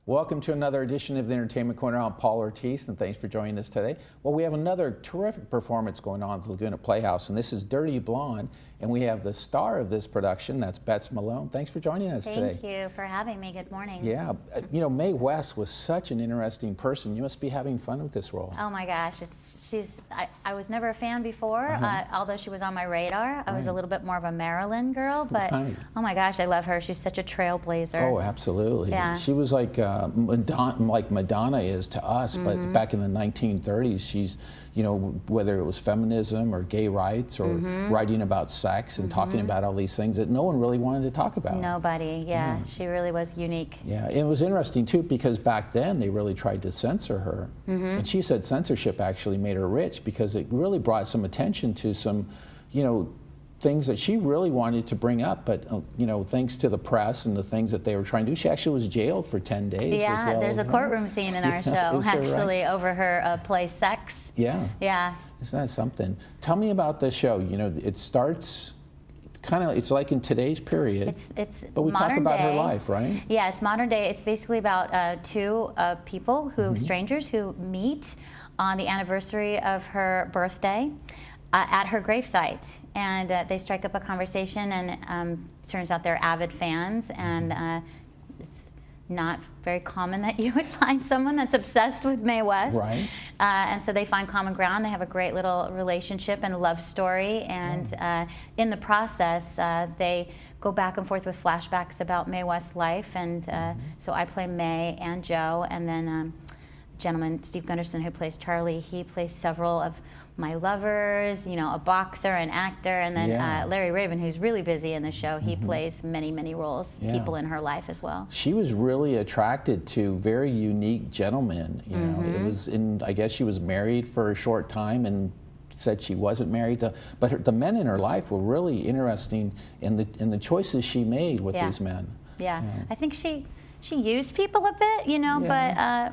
Welcome to another edition of the Entertainment Corner. I'm Paul Ortiz, and thanks for joining us today. Well, we have another terrific performance going on at the Laguna Playhouse, and this is Dirty Blonde, and we have the star of this production, that's Bets Malone. Thanks for joining us today. Thank you for having me. Good morning. Yeah, you know, Mae West was such an interesting person. You must be having fun with this role. Oh my gosh, I was never a fan before, although she was on my radar. I was a little bit more of a Maryland girl, but oh my gosh, I love her. She's such a trailblazer. Oh, absolutely. Yeah. She was like Madonna is to us, but back in the 1930s, she's, you know, whether it was feminism or gay rights or writing about sex and talking about all these things that no one really wanted to talk about. Nobody, yeah. She really was unique. Yeah, it was interesting too because back then they really tried to censor her. And she said censorship actually made her rich because it really brought some attention to some, you know, things that she really wanted to bring up, but you know, thanks to the press and the things that they were trying to do, she actually was jailed for 10 days as well. There's a courtroom scene in our show, actually, over her play Sex. Yeah. Yeah. Isn't that something? Tell me about the show. You know, it starts kind of, it's like in today's period. But we talk about her life, right? Yeah, it's modern day. It's basically about two people, strangers who meet on the anniversary of her birthday at her gravesite. And they strike up a conversation, and turns out they're avid fans, and it's not very common that you would find someone that's obsessed with Mae West. Right. And so they find common ground. They have a great little relationship and love story, and in the process, they go back and forth with flashbacks about Mae West's life, and so I play Mae and Joe, and then the gentleman, Steve Gunderson, who plays Charlie, he plays several of my lovers, you know, a boxer, an actor, and then Larry Raven, who's really busy in the show, he plays many, many roles, people in her life as well. She was really attracted to very unique gentlemen, you know. It was I guess she was married for a short time and said she wasn't married to, but the men in her life were really interesting in the choices she made with these men. Yeah, I think she used people a bit, you know, but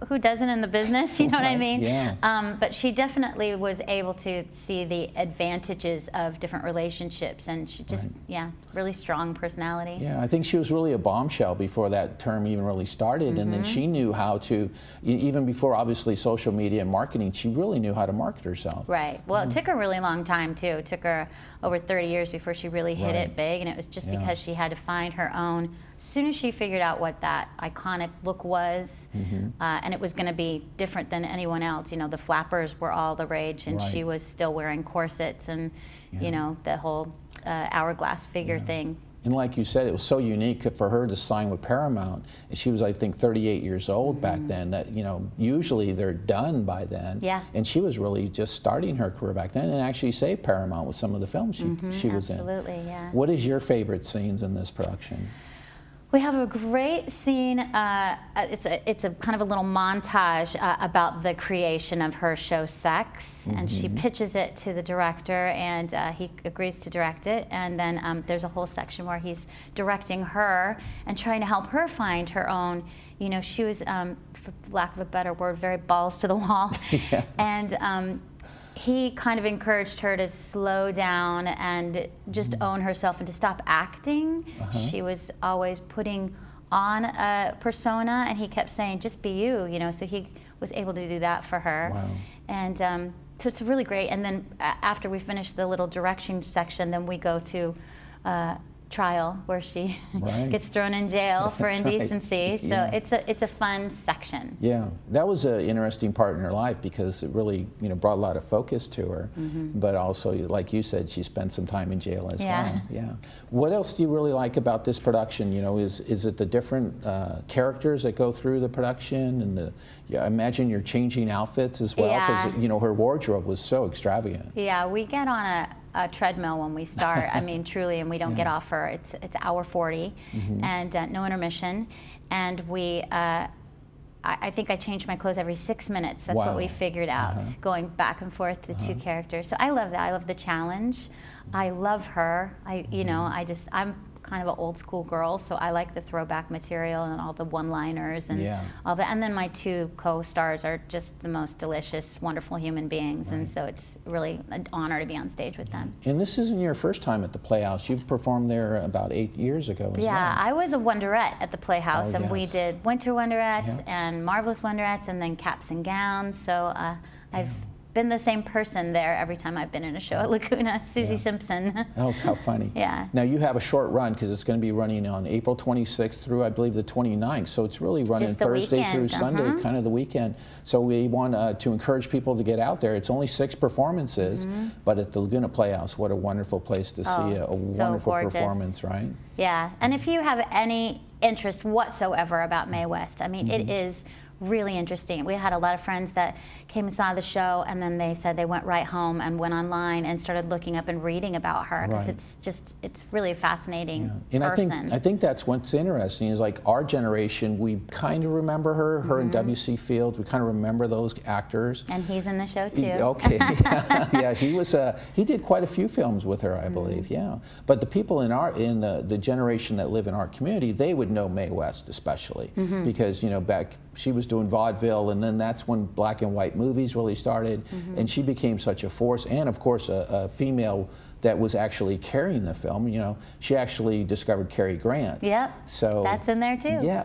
who doesn't in the business, you know what I mean? Yeah. But she definitely was able to see the advantages of different relationships, and she just, really strong personality. Yeah, I think she was really a bombshell before that term even really started, and then she knew how to, even before obviously social media and marketing, she really knew how to market herself. Right. Well, it took her a really long time too. It took her over 30 years before she really hit it big, and it was just because she had to find her own. As soon as she figured out what that iconic look was, and it was going to be different than anyone else, you know, the flappers were all the rage, and she was still wearing corsets and, you know, the whole hourglass figure thing. And like you said, it was so unique for her to sign with Paramount. And she was, I think, 38 years old back then. That, you know, usually they're done by then. Yeah. And she was really just starting her career back then, and actually saved Paramount with some of the films she was in. Absolutely, yeah. What is your favorite scenes in this production? We have a great scene. It's a kind of a little montage about the creation of her show Sex, and she pitches it to the director, and he agrees to direct it. And then there's a whole section where he's directing her and trying to help her find her own. You know, she was, for lack of a better word, very balls to the wall, and. He kind of encouraged her to slow down and just own herself and to stop acting. She was always putting on a persona, and he kept saying, just be you, you know, so he was able to do that for her. Wow. And so it's really great. And then after we finish the little direction section, then we go to trial where she gets thrown in jail for indecency. So it's a fun section. Yeah, that was an interesting part in her life because it really, you know, brought a lot of focus to her. But also, like you said, she spent some time in jail as well. Yeah. What else do you really like about this production? You know, is it the different characters that go through the production, and I imagine you're changing outfits as well because you know her wardrobe was so extravagant. Yeah, we get on a treadmill when we start. I mean, truly, and we don't get off for it's hour 40, and no intermission. And we, I think I change my clothes every 6 minutes. That's what we figured out, going back and forth the two characters. So I love that. I love the challenge. I love her. You know, I'm kind of an old school girl, so I like the throwback material and all the one-liners and all that. And then my two co-stars are just the most delicious, wonderful human beings, and so it's really an honor to be on stage with them. And this isn't your first time at the Playhouse. You've performed there about 8 years ago as well. Yeah, I was a Wonderette at the Playhouse, and we did Winter Wonderettes and Marvelous Wonderettes, and then Caps and Gowns. So I've been the same person there every time I've been in a show at Laguna. Susie Simpson. Oh, how funny. Yeah. Now you have a short run because it's going to be running on April 26th through, I believe, the 29th. So it's really running Thursday through Sunday, kind of the weekend. So we want to encourage people to get out there. It's only 6 performances, but at the Laguna Playhouse, what a wonderful place to see a wonderful performance, right? Yeah, and if you have any interest whatsoever about Mae West, I mean, it is really interesting. We had a lot of friends that came and saw the show, and then they said they went right home and went online and started looking up and reading about her, because it's really a fascinating person. I think that's what's interesting is, like, our generation, we kind of remember her and W.C. Fields. We kind of remember those actors. And he's in the show too. Okay, yeah, he did quite a few films with her, I believe. Yeah, but the people in the generation that live in our community, they would know Mae West especially because back. She was doing vaudeville, and then that's when black and white movies really started, and she became such a force, and of course a female that was actually carrying the film. She actually discovered Cary Grant. Yep, so that's in there too. Yeah.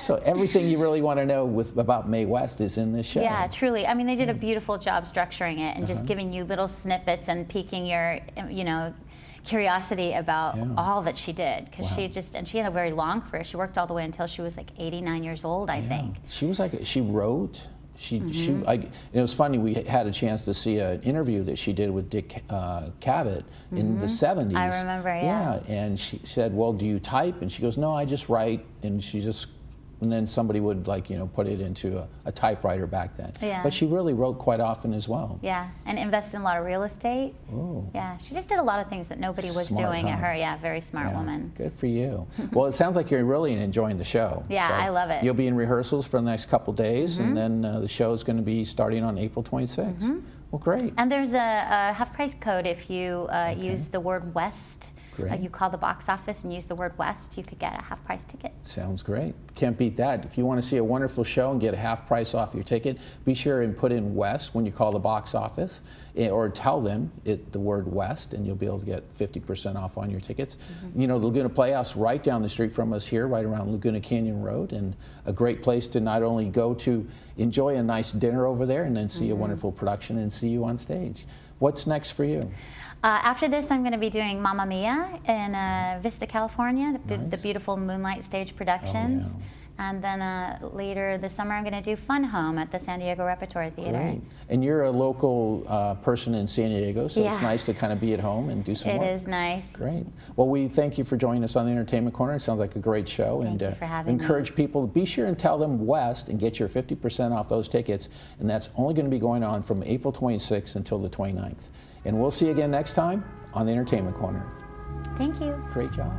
So everything you really want to know about Mae West is in this show. Yeah, truly. I mean, they did a beautiful job structuring it and just giving you little snippets and piquing your, curiosity about all that she did, because she had a very long career. She worked all the way until she was like 89 years old, I think. She was she wrote. It was funny, we had a chance to see an interview that she did with Dick Cavett in the 70s. I remember, yeah. And she said, well, do you type? And she goes, no, I just write. And then somebody would put it into a typewriter back then. Yeah. But she really wrote quite often as well. Yeah, and invested in a lot of real estate. Oh. Yeah, she just did a lot of things that nobody was doing at her. Yeah, very smart woman. Good for you. Well, it sounds like you're really enjoying the show. Yeah, so I love it. You'll be in rehearsals for the next couple days, and then the show is going to be starting on April 26th. Well, great. And there's a half-price code if you use the word West. You call the box office and use the word West, you could get a half-price ticket. Sounds great. Can't beat that. If you want to see a wonderful show and get a half price off your ticket, be sure and put in West when you call the box office, or tell them the word West, and you'll be able to get 50% off on your tickets. The Laguna Playhouse right down the street from us here, right around Laguna Canyon Road, and a great place to not only go to enjoy a nice dinner over there and then see a wonderful production and see you on stage. What's next for you? After this, I'm going to be doing Mamma Mia in Vista, California, the beautiful Moonlight Stage Productions. Oh, yeah. And then later this summer, I'm going to do Fun Home at the San Diego Repertory Theater. Great. And you're a local person in San Diego, so it's nice to kind of be at home and do some work. It is nice. Great. Well, we thank you for joining us on the Entertainment Corner. It sounds like a great show. Thank you for having me. Encourage people, be sure and tell them West and get your 50% off those tickets. And that's only going to be going on from April 26th until the 29th. And we'll see you again next time on the Entertainment Corner. Thank you. Great job.